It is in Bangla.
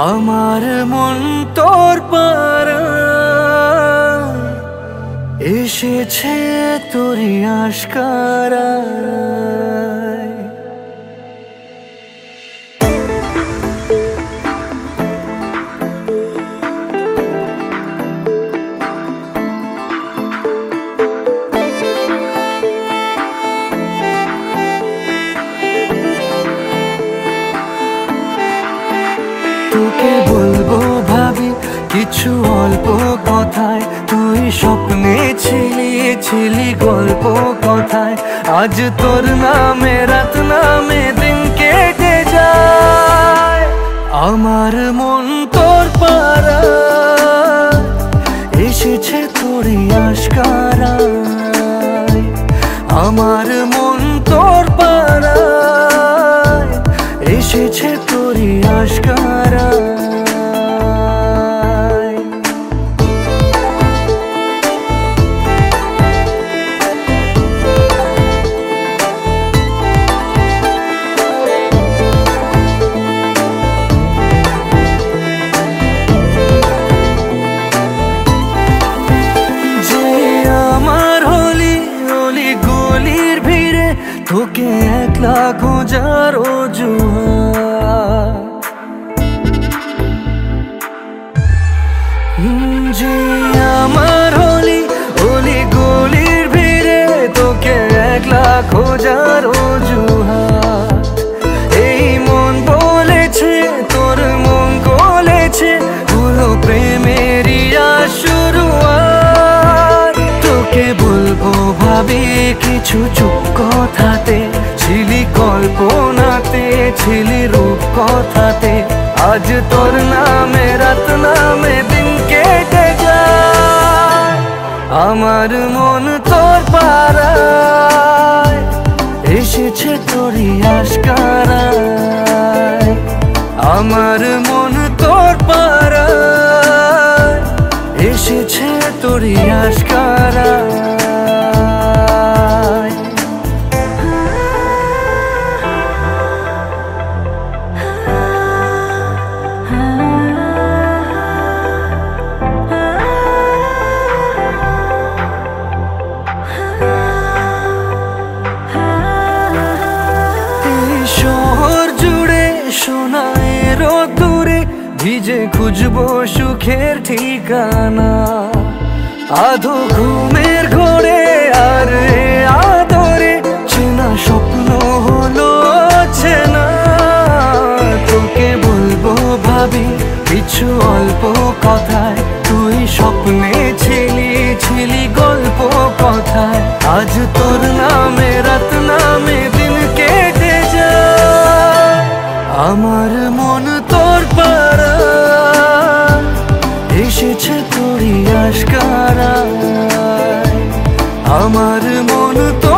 আমার মন তোর পাড়ায় এসেছে তোরি আশকারায়। তোকে বলবো ভাবি কিছু অল্প কথায়, তুই স্বপ্নে ছিলি গল্প কথায়। আজ তোর নামে রাত নামে দিন কেটে যায়। আমার মন তোর পাড়ায় এসেছে তোরি আশকারায়। আমার মন তোর পাড়ায় এসেছে তোরি আশকারায়। তোকে একলা খোঁজার অজুহাত, যে আমার হলি অলি গলির ভিড়ে তোকে একলা খোঁজার অজুহাত। এই মন বলেছে তোর মন গলেছে, হলো প্রেমেরই শুরুয়াত। তোকে বলবো ভাবি কিছু চুপ কথাতে, ছিলি কল্পনাতে ছিলি রূপ কথাতে। আজ তোর নামে রাত নামে দিন কেটে যায়। আমার মন তোর পাড়ায় এসেছে তোরি আশকারায়। আমার মন তোর পাড়ায় এসেছে তোরি আশকারায়। ভিজে খুঁজবো সুখের ঠিকানা, আধো ঘুমের ঘোরে আর আদরে চেনা স্বপ্ন হলো চেনা। তোকে বলবো ভাবি কিছু অল্প কথায়, তুই স্বপ্নে ছিলি গল্প কথায়। আজ তোর নামে রাত নামে দিন কেটে যায়। আমার মন তোর পাড়ায় এসেছে তোরি আশকারায়। আমার মন তো